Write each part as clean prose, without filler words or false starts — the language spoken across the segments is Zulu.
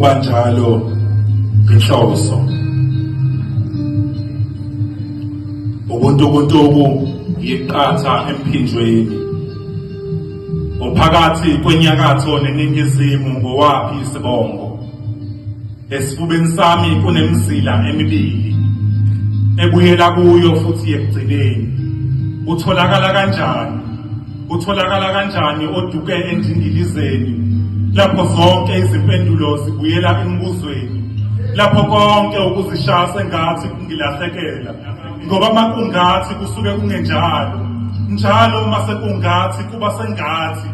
kuba njalo inhloso. Ubuntukuntuku yiqatha emphinjweni. Ophakathi kwenyakatho neningizimu ngowaphi isibongo. Esifubeni sami kunemizila emibili ebuyela kuyo futhi ekugcineni. Utholakala kanjani? Utholakala kanjani oduke endingilizeni? Lapho zonke izimpendulo zibuyela embuzweni. Lapho konke ukuzishaya sengathi kungilahlekela. Ngoba makungathi kusuke kungenjalo. Njalo mase kungathi kuba sengathi.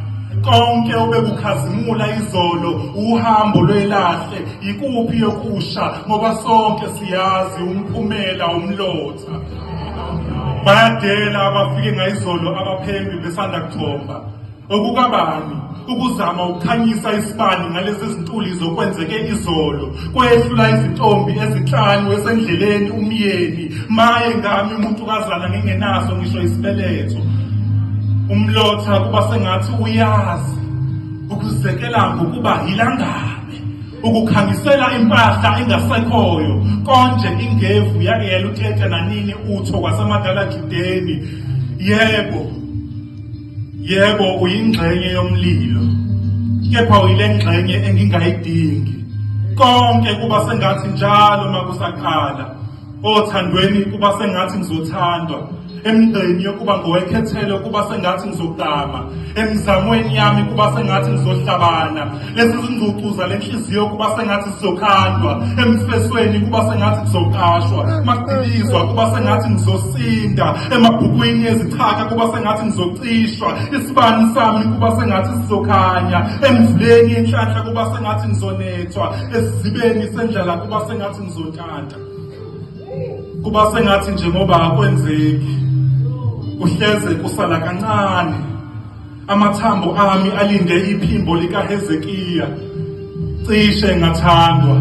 Konke obekukhazimula izolo uhambo lwelahle ikuphi yokusha ngoba sonke siyazi umphumela umlotha. Bayadela abafike ngayizolo abaphembi besanda kuthomba. Okukabani ukuzama ukukhanyisa isibani ngalezi zintuli zokwenzeke izolo kwehlula izintombi ezinhlanu esendleleni umyeni maye ngami umuntukazana ngingenaso ngisho isibeletho. Umlotha kuba sengathi uyazi ukuzekela ngokuba hilangane ukukhangisela impahla engasekhoyo konje ingevu yake yaluthetha nanini utho kwasemadala Judeni. Yebo uyingxenye yomlilo kepha uyile ngxenye engingayidingi. Konke kuba sengathi njalo makusaqala. Othandweni kuba sengathi ngizothandwa. Emgqeni yokuba ngowekhethelo kuba sengathi ngizogama. Emzamweni yami kuba sengathi ngizohlabana. Lezi zingcucuza lenhliziyo kuba sengathi zizokhandwa. Emfesweni kuba sengathi ngizoqashwa. Makudilizwa kuba sengathi ngizosinda. Emabhukwini ezichaka kuba sengathi ngizocishwa. Isibani sami kuba sengathi sizokhanya. Emvuleni yenhlanhla kuba sengathi ngizonethwa. Esizibeni sendlala kuba sengathi ngizontanta. Kuba sengathi njengoba akwenzeki uhleze kusala kancane. Amathambo ami alinde iphimbo likaHezekiya. Cishe ngathandwa.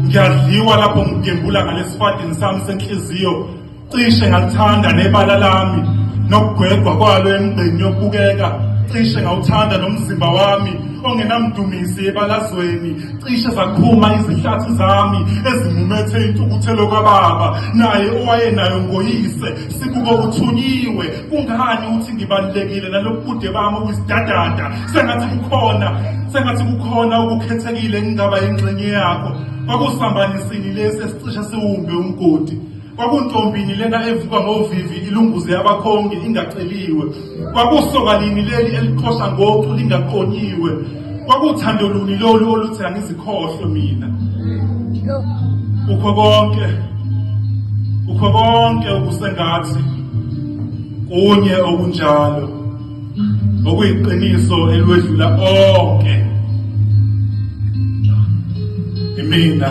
Ngiyadliwa lapho ngigembula ngalesifadini sami senhliziyo. Cishe ngalithanda nebala lami nokugwegwa kwalo emgqeni yokubukeka. Cishe ngawuthanda nomzimba wami ongenamdumisi ebalazweni. Cishe zakhuma izihlathi zami ezimumethe intukuthelo kababa naye owayenayo ngoyise sikuko kuthunyiwe. Kungani uthi ngibalulekile nalobude bami obusidadada? Sengathi kukhona ukukhethekile engingaba ingxenye yakho. Kwakusambanisini lesi esicishe siwumbe umgodi. Kwakuntombini lena evuka ngovivi ilunguze abakhongi ingaceliwe. Kwakusokalini leli eliqhosha ngoqhu lingaqonyiwe. Kwakuthando luni lolu oluthi angizikhohlwe mina. Ukho konke okusengathi kunye okunjalo okuyiqiniso elwedlula onke. Imina